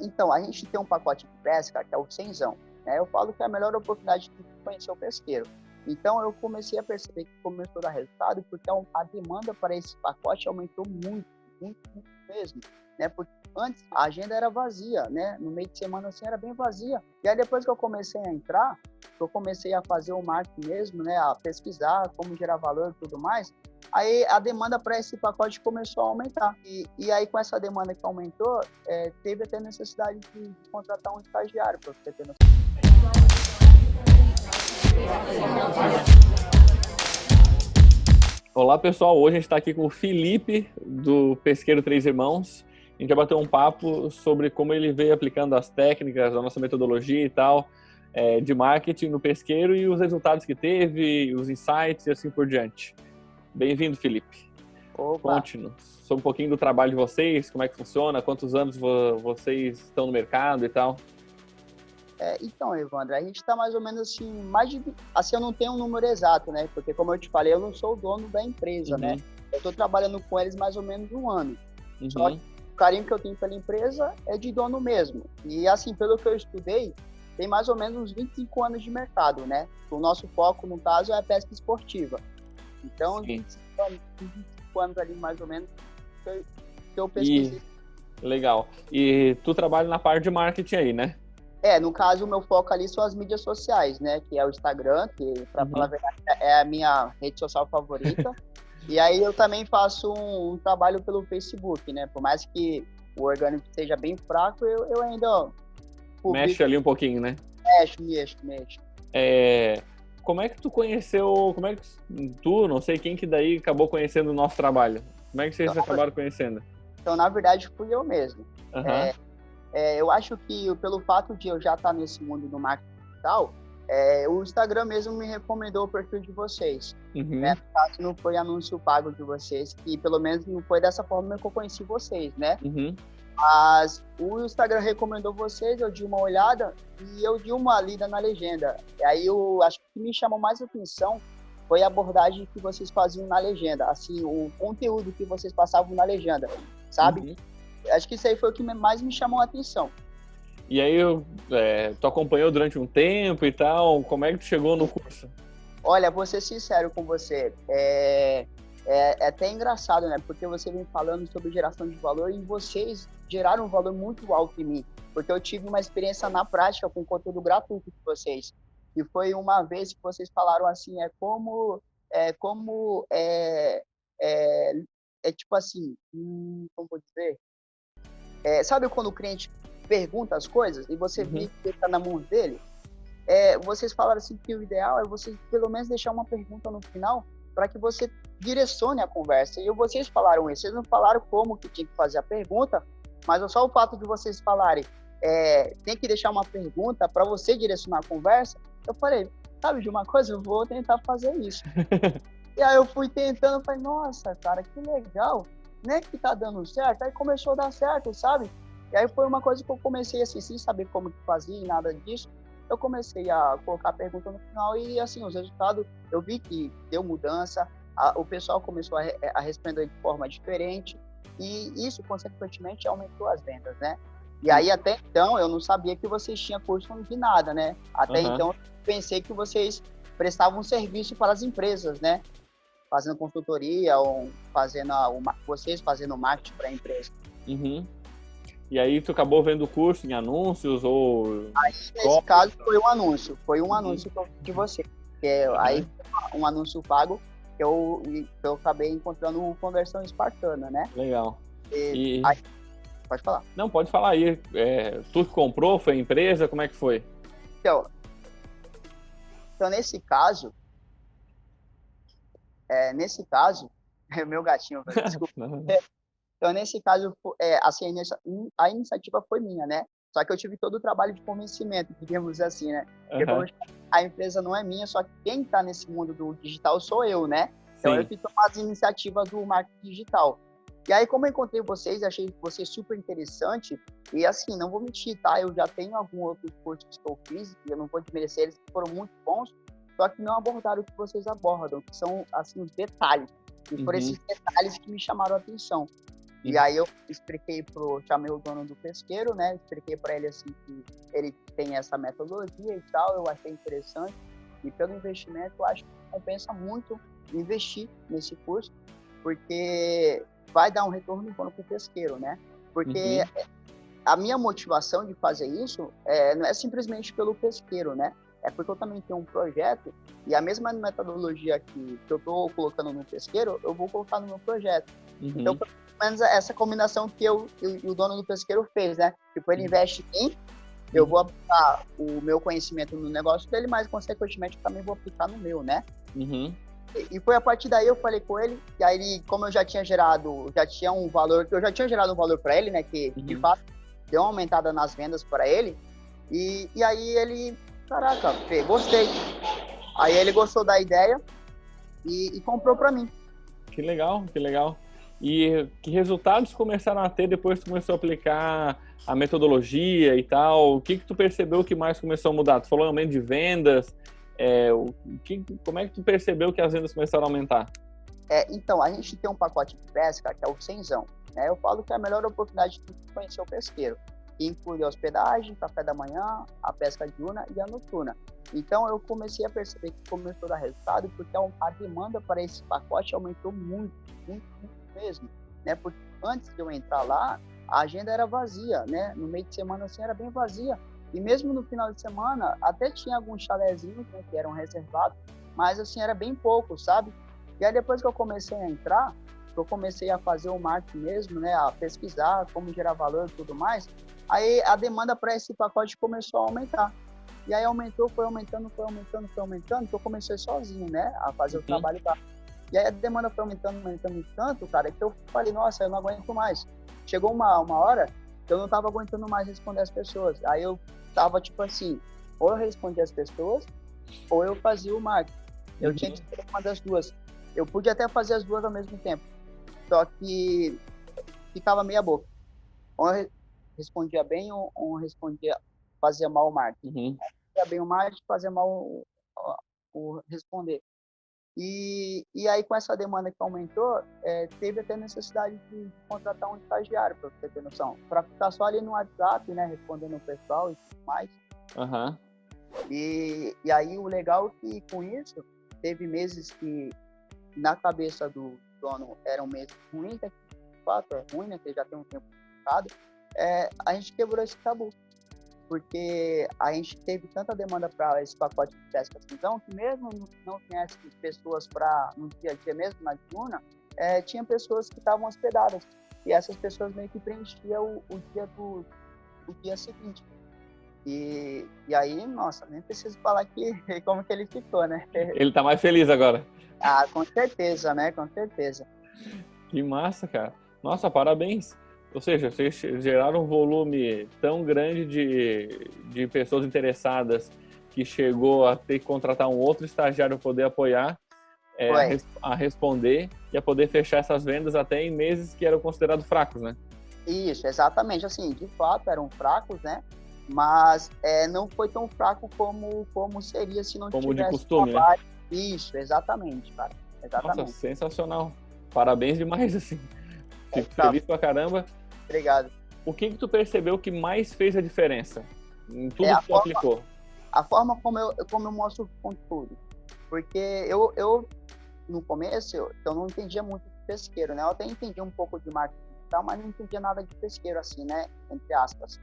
Então, a gente tem um pacote de pesca que é o 100zão, né? Eu falo que é a melhor oportunidade de conhecer o pesqueiro. Então, eu comecei a perceber que começou a dar resultado porque a demanda para esse pacote aumentou muito, muito, muito mesmo, né? Porque antes a agenda era vazia, né? No meio de semana assim era bem vazia. E aí depois que eu comecei a entrar, que eu comecei a fazer o marketing mesmo, né? A pesquisar como gerar valor e tudo mais, aí a demanda para esse pacote começou a aumentar. E aí com essa demanda que aumentou, teve até necessidade de contratar um estagiário para você ter noção. Olá pessoal, hoje a gente está aqui com o Felipe do Pesqueiro Três Irmãos. A gente vai bater um papo sobre como ele veio aplicando as técnicas, a nossa metodologia e tal, de marketing no pesqueiro e os resultados que teve, os insights e assim por diante. Bem-vindo, Felipe. Opa! Conte-nos sobre um pouquinho do trabalho de vocês, como é que funciona, quantos anos vocês estão no mercado e tal. Então, Evandro, a gente está mais ou menos assim, assim, eu não tenho um número exato, né? Porque como eu te falei, eu não sou o dono da empresa, né? Eu estou trabalhando com eles mais ou menos um ano. Só que o carinho que eu tenho pela empresa é de dono mesmo. E assim, pelo que eu estudei, tem mais ou menos uns 25 anos de mercado, né? O nosso foco, no caso, é a pesca esportiva. Então, 25 anos ali, mais ou menos, que eu pesquisei. Legal. E tu trabalha na parte de marketing aí, né? No caso, o meu foco ali são as mídias sociais, né? Que é o Instagram, que, para falar a verdade, é a minha rede social favorita. E aí eu também faço um trabalho pelo Facebook, né? Por mais que o orgânico seja bem fraco, eu ainda publico. Mexe ali um pouquinho, né? Mexo. Como é que tu conheceu, não sei quem que daí acabou conhecendo o nosso trabalho? Como é que vocês acabaram conhecendo? Então, na verdade, fui eu mesmo. Uhum. Eu acho que pelo fato de eu já estar nesse mundo do marketing digital, o Instagram mesmo me recomendou o perfil de vocês. Né? No caso, não foi anúncio pago de vocês, que pelo menos não foi dessa forma que eu conheci vocês, né? Mas o Instagram recomendou vocês, eu dei uma olhada e eu dei uma lida na legenda. E aí eu acho que o que me chamou mais atenção foi a abordagem que vocês faziam na legenda, assim, o conteúdo que vocês passavam na legenda, sabe? Acho que isso aí foi o que mais me chamou a atenção. E aí, tu acompanhou durante um tempo e tal, como é que tu chegou no curso? Olha, vou ser sincero com você, é até engraçado, né? Porque você vem falando sobre geração de valor e vocês geraram um valor muito alto em mim, porque eu tive uma experiência na prática com conteúdo gratuito de vocês. E foi uma vez que vocês falaram assim, tipo assim, como vou dizer? Sabe quando o cliente pergunta as coisas e você vê que está na mão dele? Vocês falaram assim que o ideal é você pelo menos deixar uma pergunta no final para que você direcione a conversa. E vocês falaram isso. Vocês não falaram como que tinha que fazer a pergunta, mas só o fato de vocês falarem tem que deixar uma pergunta para você direcionar a conversa, eu falei, sabe de uma coisa? Eu vou tentar fazer isso. E aí eu fui tentando, falei, nossa, cara, que legal, né, que tá dando certo. Aí começou a dar certo, sabe? E aí foi uma coisa que eu comecei assim, sem saber como que fazia e nada disso. Eu comecei a colocar a pergunta no final e, assim, os resultados, eu vi que deu mudança, o pessoal começou a responder de forma diferente e isso, consequentemente, aumentou as vendas, né? E aí, até então, eu não sabia que vocês tinham curso de nada, né? Até então, eu pensei que vocês prestavam serviço para as empresas, né? Fazendo consultoria ou vocês fazendo marketing para a empresa. E aí tu acabou vendo o curso em anúncios ou... Aí, nesse caso, foi um anúncio que eu vi de você. Aí, um anúncio pago que eu acabei encontrando conversão espartana, né? Legal. Aí, pode falar. Não, pode falar aí. Tu que comprou, foi a empresa, como é que foi? Então nesse caso, meu gatinho, desculpa. Então, nesse caso, assim, a iniciativa foi minha, né? Só que eu tive todo o trabalho de convencimento, digamos assim, né? Porque como a empresa não é minha, só que quem está nesse mundo do digital sou eu, né? Então, eu que tomo as iniciativas do marketing digital. E aí, como eu encontrei vocês, achei vocês super interessante. E assim, não vou mentir, tá? Eu já tenho alguns outros cursos que eu fiz, e eu não vou desmerecer eles, que foram muito bons, só que não abordaram o que vocês abordam, que são, assim, os detalhes. E foram esses detalhes que me chamaram a atenção. E aí eu chamei o dono do pesqueiro, né? Expliquei para ele assim que ele tem essa metodologia e tal, eu achei interessante. E pelo investimento, eu acho que compensa muito investir nesse curso, porque vai dar um retorno bom para o pesqueiro, né? Porque a minha motivação de fazer isso não é simplesmente pelo pesqueiro, né? É porque eu também tenho um projeto e a mesma metodologia que eu estou colocando no pesqueiro, eu vou colocar no meu projeto. Então, pelo menos essa combinação que eu e o dono do pesqueiro fez, né? Tipo, ele investe em mim, eu vou aplicar o meu conhecimento no negócio dele, mas, consequentemente, eu também vou aplicar no meu, né? E foi a partir daí eu falei com ele, e aí ele, como eu já tinha gerado um valor para ele, né? Que, de fato, deu uma aumentada nas vendas para ele. E aí ele, caraca, gostei. Aí ele gostou da ideia e comprou para mim. Que legal, que legal. E que resultados começaram a ter depois que tu começou a aplicar a metodologia e tal? O que tu percebeu que mais começou a mudar? Tu falou aumento de vendas. Como é que tu percebeu que as vendas começaram a aumentar? Então, a gente tem um pacote de pesca que é o 100zão, né? Eu falo que é a melhor oportunidade de conhecer o pesqueiro, que inclui a hospedagem, café da manhã, a pesca diurna e a noturna. Então, eu comecei a perceber que começou a dar resultado porque a demanda para esse pacote aumentou muito, muito, muito mesmo, né? Porque antes de eu entrar lá, a agenda era vazia, né? No meio de semana, assim, era bem vazia. E mesmo no final de semana, até tinha alguns chalezinhos, né, que eram reservados, mas, assim, era bem pouco, sabe? E aí, depois que eu comecei a entrar, eu comecei a fazer o marketing mesmo, né? A pesquisar como gerar valor e tudo mais, aí a demanda para esse pacote começou a aumentar. E aí foi aumentando, que eu comecei sozinho, né? A fazer o trabalho lá. E aí a demanda foi aumentando tanto, cara, que eu falei, nossa, eu não aguento mais. Chegou uma hora que eu não tava aguentando mais responder as pessoas. Aí eu tava, tipo assim, ou eu respondia as pessoas, ou eu fazia o marketing. Eu tinha que ter uma das duas. Eu podia até fazer as duas ao mesmo tempo. Só que ficava meia boca. Ou eu respondia bem, ou fazia mal o marketing. Fazia bem o marketing, fazia mal o responder. E aí, com essa demanda que aumentou, teve até necessidade de contratar um estagiário, para você ter noção. Para ficar só ali no WhatsApp, né, respondendo o pessoal e tudo mais. E aí, o legal é que, com isso, teve meses que, na cabeça do dono, eram meses ruins, né, que de fato é ruim, né, que já tem um tempo complicado. A gente quebrou esse tabu. Porque a gente teve tanta demanda para esse pacote de pesca então que mesmo não tivesse pessoas no dia a dia mesmo, na diurna, tinha pessoas que estavam hospedadas. E essas pessoas meio que preenchiam o dia seguinte. E aí, nossa, nem preciso falar como que ele ficou, né? Ele tá mais feliz agora. Ah, com certeza, né? Com certeza. Que massa, cara. Nossa, parabéns. Ou seja, vocês geraram um volume tão grande de pessoas interessadas que chegou a ter que contratar um outro estagiário para poder apoiar, a responder e a poder fechar essas vendas até em meses que eram considerados fracos, né? Isso, exatamente. Assim, de fato, eram fracos, né? Mas não foi tão fraco como seria se não como tivesse de costume, trabalho. né? Isso, exatamente, cara. Exatamente. Nossa, sensacional. Parabéns demais, assim. Fico feliz pra caramba. Obrigado. O que tu percebeu que mais fez a diferença em tudo que tu aplicou? A forma como eu mostro o conteúdo. Porque eu no começo, eu não entendia muito de pesqueiro, né? Eu até entendia um pouco de marketing e tal, mas não entendia nada de pesqueiro, assim, né? Entre aspas.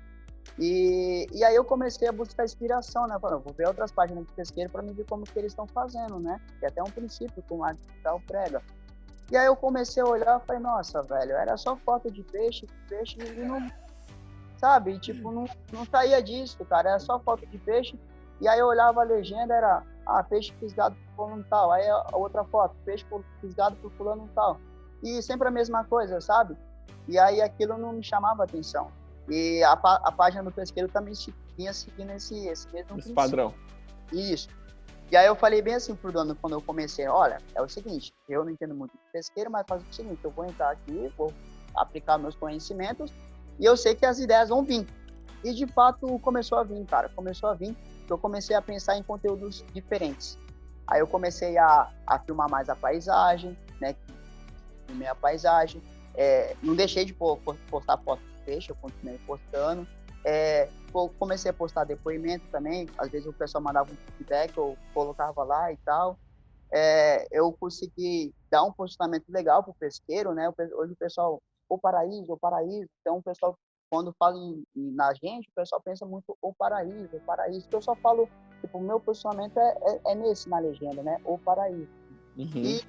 E aí eu comecei a buscar inspiração, né? Falei, vou ver outras páginas de pesqueiro para me ver como que eles estão fazendo, né? Que é até um princípio que o marketing tal prega. E aí eu comecei a olhar e falei, nossa, velho, era só foto de peixe e não, sabe? Tipo, não saía disso, cara, era só foto de peixe. E aí eu olhava a legenda, era, peixe fisgado por fulano tal. Aí a outra foto, peixe fisgado por fulano tal. E sempre a mesma coisa, sabe? E aí aquilo não me chamava atenção. E a página do pesqueiro também vinha seguindo esse mesmo princípio. Padrão. Isso. E aí eu falei bem assim pro dono quando eu comecei, olha, é o seguinte, eu não entendo muito de pesqueiro, mas faz o seguinte, eu vou entrar aqui, vou aplicar meus conhecimentos e eu sei que as ideias vão vir. E de fato começou a vir, cara, eu comecei a pensar em conteúdos diferentes. Aí eu comecei a filmar mais a paisagem, né, filmei a paisagem, não deixei de postar foto do peixe, eu continuei postando. Comecei a postar depoimento também, às vezes o pessoal mandava um feedback, eu colocava lá e tal. Eu consegui dar um posicionamento legal para o pesqueiro, né? Hoje o pessoal, o paraíso, então o pessoal, quando fala na gente, o pessoal pensa muito o paraíso, que eu só falo, tipo, o meu posicionamento é nesse, na legenda, né? O paraíso. Uhum.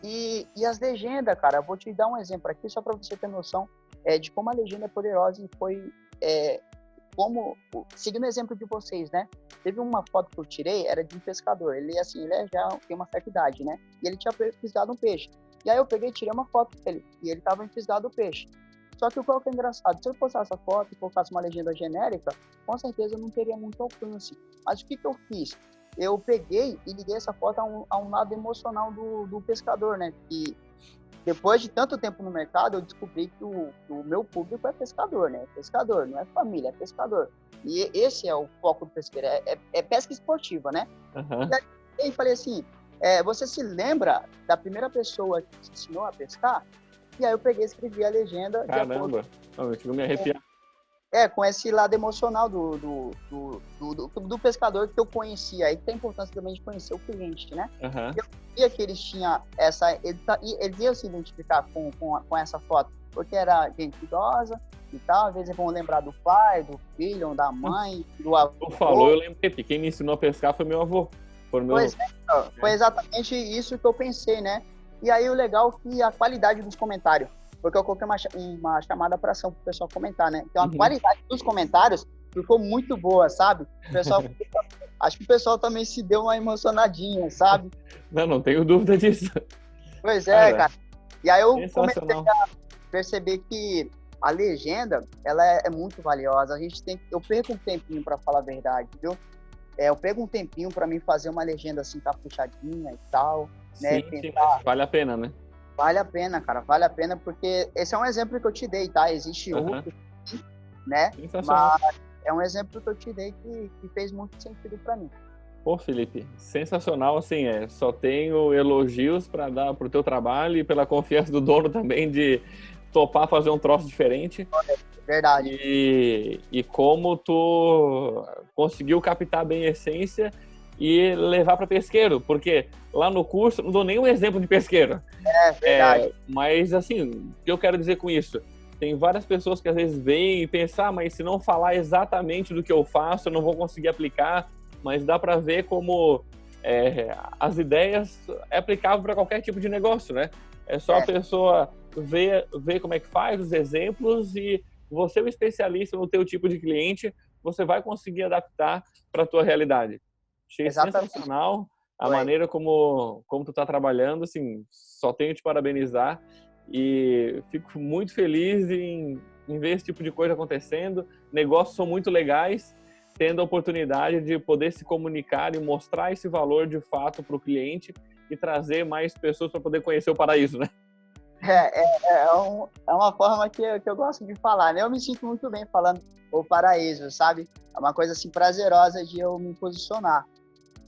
E as legendas, cara, eu vou te dar um exemplo aqui, só para você ter noção de como a legenda é poderosa e foi, seguindo o exemplo de vocês, né? Teve uma foto que eu tirei, era de um pescador, ele já tem uma certa idade, né? E ele tinha fisgado um peixe. E aí eu peguei e tirei uma foto dele, e ele tava fisgado o peixe. Só que o qual que é engraçado, se eu postasse essa foto e colocasse uma legenda genérica, com certeza eu não teria muito alcance. Mas o que eu fiz? Eu peguei e liguei essa foto a um lado emocional do pescador, né? Que depois de tanto tempo no mercado, eu descobri que o meu público é pescador, né? Pescador, não é família, é pescador. E esse é o foco do pesqueiro, é pesca esportiva, né? Uhum. E aí falei assim, você se lembra da primeira pessoa que te ensinou a pescar? E aí eu peguei e escrevi a legenda. Caramba, eu chego a me arrepiar. Com esse lado emocional do pescador que eu conhecia. Aí tem a importância também de conhecer o cliente, né? Uhum. Eu via que eles tinham eles iam se identificar com essa foto, porque era gente idosa e tal, às vezes vão lembrar do pai, do filho, da mãe, do avô. Tu falou, eu lembrei que quem me ensinou a pescar foi meu avô. Foi exatamente isso que eu pensei, né? E aí o legal é que a qualidade dos comentários, porque eu coloquei uma chamada para ação para o pessoal comentar, né? Então a qualidade dos comentários ficou muito boa, sabe? O pessoal, acho que o pessoal também se deu uma emocionadinha, sabe? Não tenho dúvida disso. Pois é, cara. E aí eu comecei a perceber que a legenda, ela é muito valiosa. Eu perco um tempinho para falar a verdade, viu? Eu pego um tempinho para mim fazer uma legenda assim, caprichadinha e tal, né? Sim, vale a pena, né? Vale a pena, cara, vale a pena, porque esse é um exemplo que eu te dei, tá? Existe outro, né? Mas é um exemplo que eu te dei que fez muito sentido para mim. Pô, Felipe, sensacional, assim, só tenho elogios para dar pro teu trabalho e pela confiança do dono também de topar fazer um troço diferente. Verdade. E como tu conseguiu captar bem a essência e levar para pesqueiro, porque lá no curso não dou nenhum exemplo de pesqueiro. Verdade. Mas, assim, o que eu quero dizer com isso? Tem várias pessoas que às vezes vêm e pensam, mas se não falar exatamente do que eu faço, eu não vou conseguir aplicar, mas dá para ver como as ideias é aplicável para qualquer tipo de negócio, né? É só a pessoa ver como é que faz, os exemplos, e você é o especialista no teu tipo de cliente, você vai conseguir adaptar para a tua realidade. Achei sensacional a maneira como tu tá trabalhando, assim, só tenho que te parabenizar e fico muito feliz em ver esse tipo de coisa acontecendo. Negócios são muito legais, tendo a oportunidade de poder se comunicar e mostrar esse valor de fato para o cliente e trazer mais pessoas para poder conhecer o paraíso, né? É uma forma que eu gosto de falar, né? Eu me sinto muito bem falando o paraíso, sabe? É uma coisa assim prazerosa de eu me posicionar.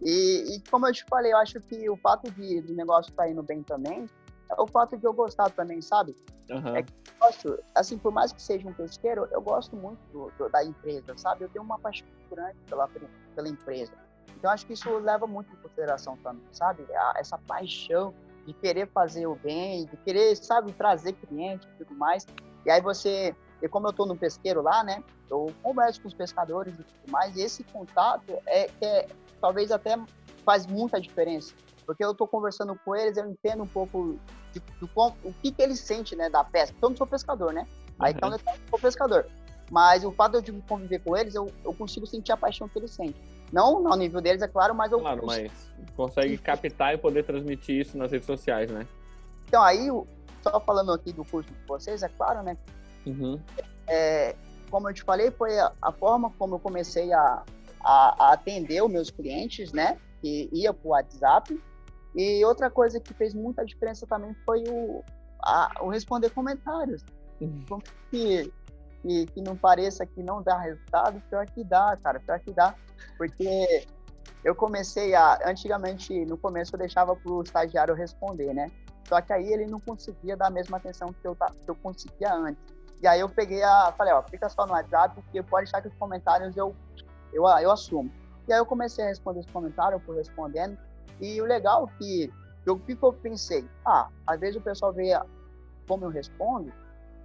E como eu te falei, eu acho que o fato do negócio estar indo bem também é o fato de eu gostar também, sabe? É que eu gosto, assim, por mais que seja um pesqueiro, eu gosto muito da empresa, sabe? Eu tenho uma paixão grande pela empresa. Então, acho que isso leva muito em consideração também, sabe? Essa paixão de querer fazer o bem, de querer, sabe, trazer cliente e tudo mais. E aí e como eu estou no pesqueiro lá, né? Eu converso com os pescadores e tudo mais, e esse contato talvez até faz muita diferença, porque eu estou conversando com eles, eu entendo um pouco o que eles sentem, né, da pesca. Então, eu não sou pescador, né? Aí então eu sou pescador, mas o fato de eu conviver com eles, eu consigo sentir a paixão que eles sentem. Não ao nível deles, é claro, mas mas consegue captar e poder transmitir isso nas redes sociais, né? Então, aí, só falando aqui do curso de vocês, é claro, né? Como eu te falei, foi a forma como eu comecei a atender os meus clientes, né? Que ia pro WhatsApp. E outra coisa que fez muita diferença também foi o responder comentários. Que não pareça que não dá resultado, pior que dá, cara, pior que dá. Porque eu comecei antigamente, no começo eu deixava pro estagiário responder, né? Só que aí ele não conseguia dar a mesma atenção que eu conseguia antes. E aí eu falei, ó, fica só no WhatsApp, porque pode deixar que os comentários eu assumo. E aí eu comecei a responder os comentários, eu fui respondendo. E o legal é que eu pensei, às vezes o pessoal vê como eu respondo,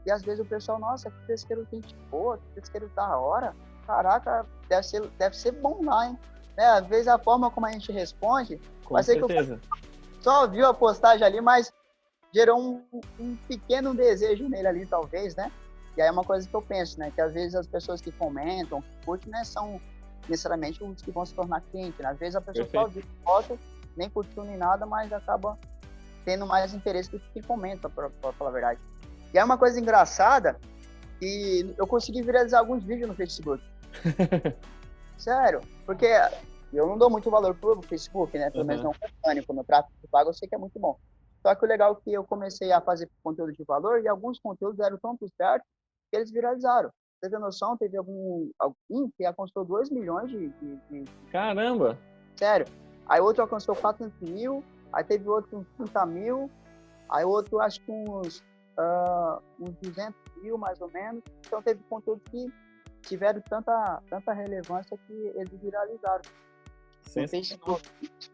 e às vezes o pessoal, nossa, que pesqueiro gente boa, que pesqueiro da hora, caraca, deve ser bom lá, hein? Né? Às vezes a forma como a gente responde, Com certeza. Que só viu a postagem ali, mas gerou um pequeno desejo nele ali, talvez, né? E aí é uma coisa que eu penso, né? Que às vezes as pessoas que comentam, que curtem, né, são necessariamente os que vão se tornar cliente, né? Às vezes a pessoa só viu foto, nem curtiu nem nada, mas acaba tendo mais interesse do que quem comenta, pra falar a verdade. E é uma coisa engraçada que eu consegui viralizar alguns vídeos no Facebook. Sério, porque eu não dou muito valor pro Facebook, né? Pelo menos não orgânico, no tráfego que pago, eu sei que é muito bom. Só que o legal é que eu comecei a fazer conteúdo de valor e alguns conteúdos deram tanto certo que eles viralizaram. Você tem noção? Teve algum que alcançou 2 milhões de... Caramba! Sério. Aí outro alcançou 400 mil, aí teve outro uns 30 mil, aí outro acho que uns 200 mil, mais ou menos. Então teve conteúdos que tiveram tanta relevância que eles viralizaram. Sensacional.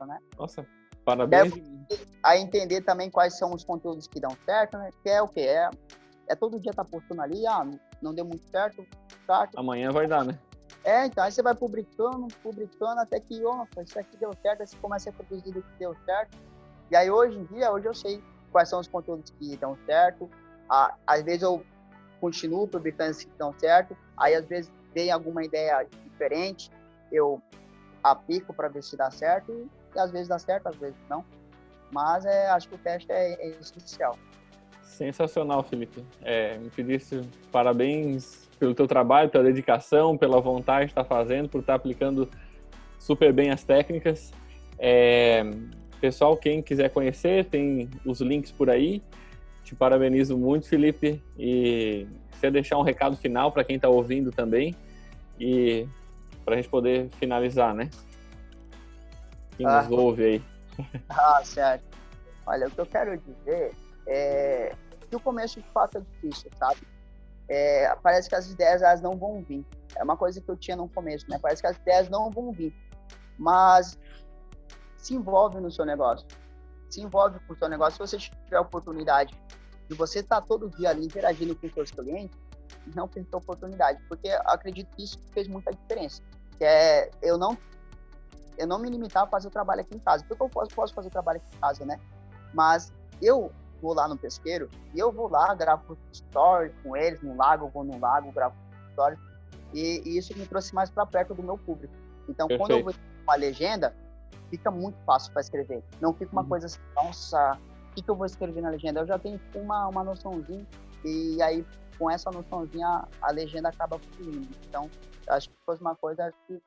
Né? Nossa, parabéns. A entender também quais são os conteúdos que dão certo, né? Que é o quê? É todo dia tá postando ali, não deu muito certo. Amanhã vai dar, né? Então aí você vai publicando, até que, isso aqui deu certo, aí você começa a produzir o que deu certo. E aí hoje eu sei quais são os conteúdos que dão certo. Às vezes eu continuo publicando os que dão certo, aí às vezes vem alguma ideia diferente, eu aplico para ver se dá certo, e às vezes dá certo, às vezes não. Mas acho que o teste é essencial. Sensacional, Felipe. Felício, parabéns pelo teu trabalho, pela dedicação, pela vontade de estar fazendo, por estar aplicando super bem as técnicas. Pessoal, quem quiser conhecer, tem os links por aí. Te parabenizo muito, Felipe. E você deixar um recado final para quem está ouvindo também, e para a gente poder finalizar, né? Quem nos ouve aí. Certo. Olha, o que eu quero dizer é que o começo de fato é difícil, sabe? Parece que as ideias elas não vão vir. É uma coisa que eu tinha no começo, né? Parece que as ideias não vão vir. Mas se envolve no seu negócio. Se envolve com o seu negócio. Se você tiver a oportunidade de você estar todo dia ali interagindo com os seus clientes, não perca a oportunidade. Porque eu acredito que isso fez muita diferença. Que eu não me limitar a fazer o trabalho aqui em casa. Porque eu posso fazer o trabalho aqui em casa, né? Mas eu vou lá no pesqueiro e eu vou lá, gravo stories com eles no lago, eu vou no lago, gravo stories, e isso me trouxe mais para perto do meu público. Então, Perfeito. Quando eu vou escrever uma legenda, fica muito fácil para escrever. Não fica uma coisa assim, nossa, o que eu vou escrever na legenda? Eu já tenho uma noçãozinha, e aí com essa noçãozinha a legenda acaba fluindo. Então, eu acho que fosse uma coisa que,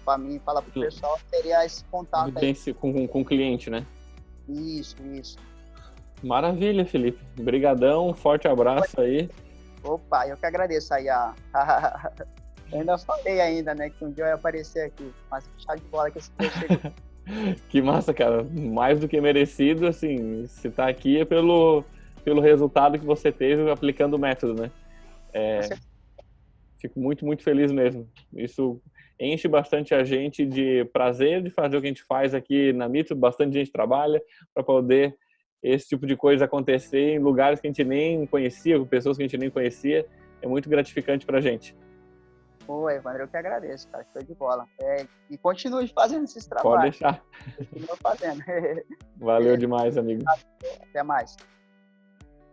para mim, falar pro pessoal, seria esse contato aí. Com o cliente, né? Isso. Maravilha, Felipe. Obrigadão, forte abraço aí. Opa, eu que agradeço aí. Eu ainda falei ainda, né, que um dia eu ia aparecer aqui, mas puxar de bola que esse chegou. Que massa, cara. Mais do que merecido, assim, se tá aqui é pelo resultado que você teve aplicando o método, né? Fico muito, muito feliz mesmo. Isso enche bastante a gente de prazer de fazer o que a gente faz aqui na Mito, bastante gente trabalha para poder esse tipo de coisa acontecer em lugares que a gente nem conhecia, com pessoas que a gente nem conhecia. É muito gratificante pra gente. Pô, Evandro, eu que agradeço, cara. Show de bola. E continue fazendo esses trabalhos. Pode deixar. Continua fazendo. Valeu demais, amigo. Até mais.